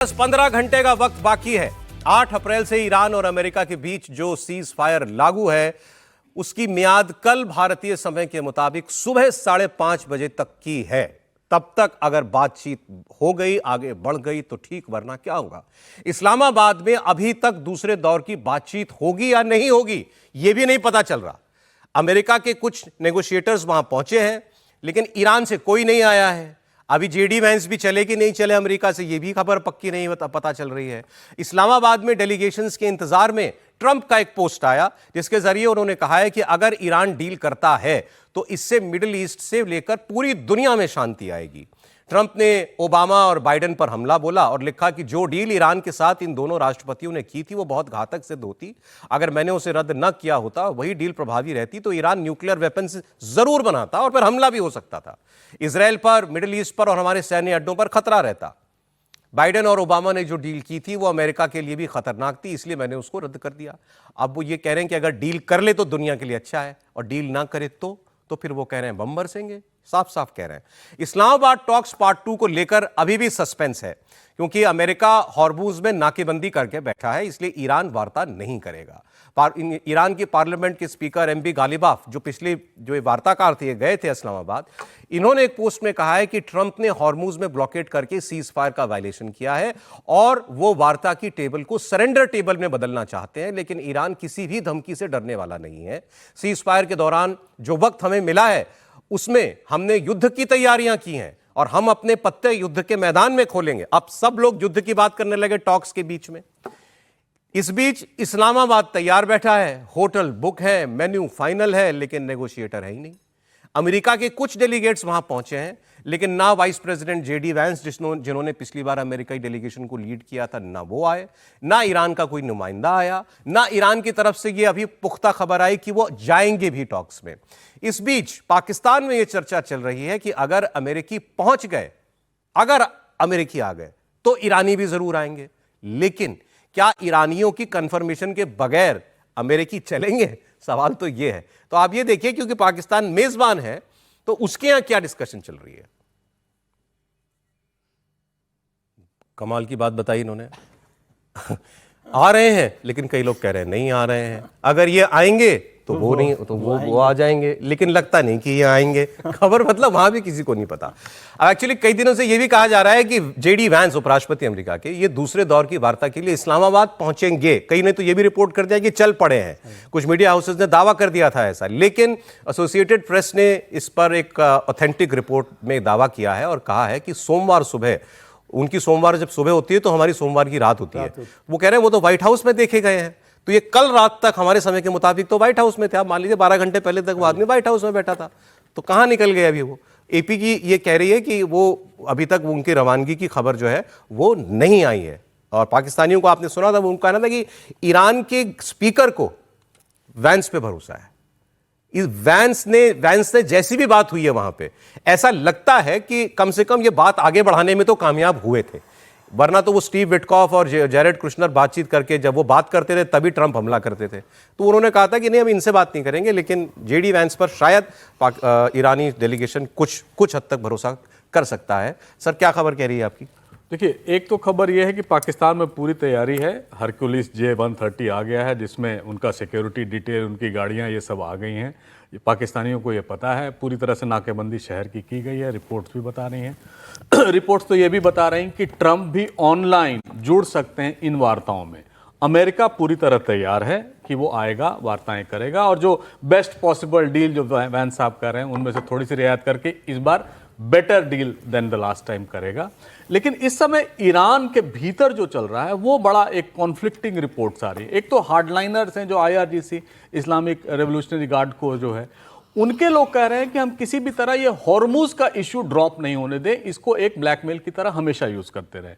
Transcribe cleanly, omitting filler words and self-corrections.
बस 15 घंटे का वक्त बाकी है। 8 अप्रैल से ईरान और अमेरिका के बीच जो सीज फायर लागू है उसकी मियाद कल भारतीय समय के मुताबिक सुबह 5:30 बजे तक की है। तब तक अगर बातचीत हो गई, आगे बढ़ गई तो ठीक, वरना क्या होगा? इस्लामाबाद में अभी तक दूसरे दौर की बातचीत होगी या नहीं होगी यह भी नहीं पता चल रहा। अमेरिका के कुछ नेगोशिएटर्स वहां पहुंचे हैं, लेकिन ईरान से कोई नहीं आया है। अभी जेडी वैंस भी चले कि नहीं चले अमेरिका से, यह भी खबर पक्की नहीं पता चल रही है। इस्लामाबाद में डेलीगेशंस के इंतजार में ट्रंप का एक पोस्ट आया जिसके जरिए उन्होंने कहा है कि अगर ईरान डील करता है तो इससे मिडिल ईस्ट से लेकर पूरी दुनिया में शांति आएगी। ट्रंप ने ओबामा और बाइडेन पर हमला बोला और लिखा कि जो डील ईरान के साथ इन दोनों राष्ट्रपतियों ने की थी वो बहुत घातक सिद्ध होती। अगर मैंने उसे रद्द न किया होता, वही डील प्रभावी रहती, तो ईरान न्यूक्लियर वेपन्स जरूर बनाता और फिर हमला भी हो सकता था। इजराइल पर, मिडिल ईस्ट पर और हमारे सैन्य अड्डों पर खतरा रहता। बाइडेन और ओबामा ने जो डील की थी वो अमेरिका के लिए भी खतरनाक थी, इसलिए मैंने उसको रद्द कर दिया। अब वो ये कह रहे हैं कि अगर डील कर ले तो दुनिया के लिए अच्छा है, और डील ना करे तो फिर वो कह रहे हैं बम बरसेंगे। साफ साफ कह रहे हैं। इस्लामाबाद टॉक्स पार्ट 2 को लेकर अभी भी सस्पेंस है, क्योंकि अमेरिका हॉर्मुज में नाकेबंदी करके बैठा है, इसलिए ईरान वार्ता नहीं करेगा। ईरान की पार्लियामेंट के स्पीकर एमबी गालिबाफ, जो वार्ताकार थे, गए थे इस्लामाबाद, इन्होंने एक पोस्ट में कहा है कि ट्रंप ने हॉर्मुज में ब्लॉकेट करके सीज फायर का वायलेशन किया है और वो वार्ता की टेबल को सरेंडर टेबल में बदलना चाहते हैं, लेकिन ईरान किसी भी धमकी से डरने वाला नहीं है। सीज फायर के दौरान जो वक्त हमें मिला है उसमें हमने युद्ध की तैयारियां की हैं और हम अपने पत्ते युद्ध के मैदान में खोलेंगे। अब सब लोग युद्ध की बात करने लगे टॉक्स के बीच में। इस बीच इस्लामाबाद तैयार बैठा है, होटल बुक है, मेन्यू फाइनल है, लेकिन नेगोशिएटर है ही नहीं। अमेरिका के कुछ डेलीगेट्स वहां पहुंचे हैं, लेकिन ना वाइस प्रेसिडेंट जेडी वैंस जिन्होंने पिछली बार अमेरिकी डेलीगेशन को लीड किया था, ना वो आए, ना ईरान का कोई नुमाइंदा आया, ना ईरान की तरफ से ये अभी पुख्ता खबर आई कि वो जाएंगे भी टॉक्स में। इस बीच पाकिस्तान में यह चर्चा चल रही है कि अगर अमेरिकी पहुंच गए, अगर अमेरिकी आ गए तो ईरानी भी जरूर आएंगे, लेकिन क्या ईरानियों की कंफर्मेशन के बगैर अमेरिकी चलेंगे? सवाल तो यह है। तो आप ये देखिए, क्योंकि पाकिस्तान मेजबान है तो उसके यहां क्या डिस्कशन चल रही है। कमाल की बात बताई इन्होंने। आ रहे हैं, लेकिन कई लोग कह रहे हैं नहीं आ रहे हैं। अगर ये आएंगे तो वो नहीं, तो वो आ जाएंगे, लेकिन लगता नहीं कि ये आएंगे। खबर मतलब वहां भी किसी को नहीं पता। एक्चुअली कई दिनों से ये भी कहा जा रहा है कि जेडी वैंस, उपराष्ट्रपति अमेरिका के, ये दूसरे दौर की वार्ता के लिए इस्लामाबाद पहुंचेंगे। कई ने तो ये भी रिपोर्ट कर दिया कि चल पड़े हैं। कुछ मीडिया हाउसेस ने दावा कर दिया था ऐसा, लेकिन एसोसिएटेड प्रेस ने इस पर एक ऑथेंटिक रिपोर्ट में दावा किया है और कहा है कि सोमवार सुबह, उनकी सोमवार जब सुबह होती है तो हमारी सोमवार की रात होती है, वो कह रहे हैं वो तो व्हाइट हाउस में देखे गए हैं। तो ये कल रात तक हमारे समय के मुताबिक तो व्हाइट हाउस में थे। आप मान लीजिए 12 घंटे पहले तक वो आदमी व्हाइट हाउस में बैठा था, तो कहां निकल गए अभी वो? एपी की ये कह रही है कि वो अभी तक उनकी रवानगी की खबर जो है वो नहीं आई है। और पाकिस्तानियों को आपने सुना था, वो उनका कहना था कि ईरान के स्पीकर को वैंस पे भरोसा है। इस वैंस ने जैसी भी बात हुई है वहां पे, ऐसा लगता है कि कम से कम ये बात आगे बढ़ाने में तो कामयाब हुए थे, वरना तो वो स्टीव विटकॉफ और जैरेड कुशनर बातचीत करके जब वो बात करते थे तभी ट्रंप हमला करते थे। तो उन्होंने कहा था कि नहीं, हम इनसे बात नहीं करेंगे, लेकिन जेडी वैंस पर शायद ईरानी डेलीगेशन कुछ हद तक भरोसा कर सकता है। सर, क्या खबर कह रही है आपकी? देखिए, एक तो खबर यह है कि पाकिस्तान में पूरी तैयारी है। हरक्यूलिस J-130 आ गया है, जिसमें उनका सिक्योरिटी डिटेल, उनकी गाड़ियां, ये सब आ गई हैं। पाकिस्तानियों को ये पता है, पूरी तरह से नाकेबंदी शहर की गई है। रिपोर्ट्स भी बता रही हैं रिपोर्ट्स तो ये भी बता रही हैं कि ट्रंप भी ऑनलाइन जुड़ सकते हैं इन वार्ताओं में। अमेरिका पूरी तरह तैयार है कि वो आएगा, वार्ताएं करेगा, और जो बेस्ट पॉसिबल डील जो वैंस साहब कर रहे हैं उनमें से थोड़ी सी रियायत करके इस बार better deal than the last time करेगा। लेकिन इस समय ईरान के भीतर जो चल रहा है वो बड़ा एक कॉन्फ्लिक्टिंग रिपोर्ट्स आ रही है। एक तो हार्डलाइनर्स हैं जो IRGC, इस्लामिक रेवोल्यूशनरी गार्ड को जो है, उनके लोग कह रहे हैं कि हम किसी भी तरह ये हॉर्मुज का इशू ड्रॉप नहीं होने दें, इसको एक ब्लैकमेल की तरह हमेशा यूज करते रहे।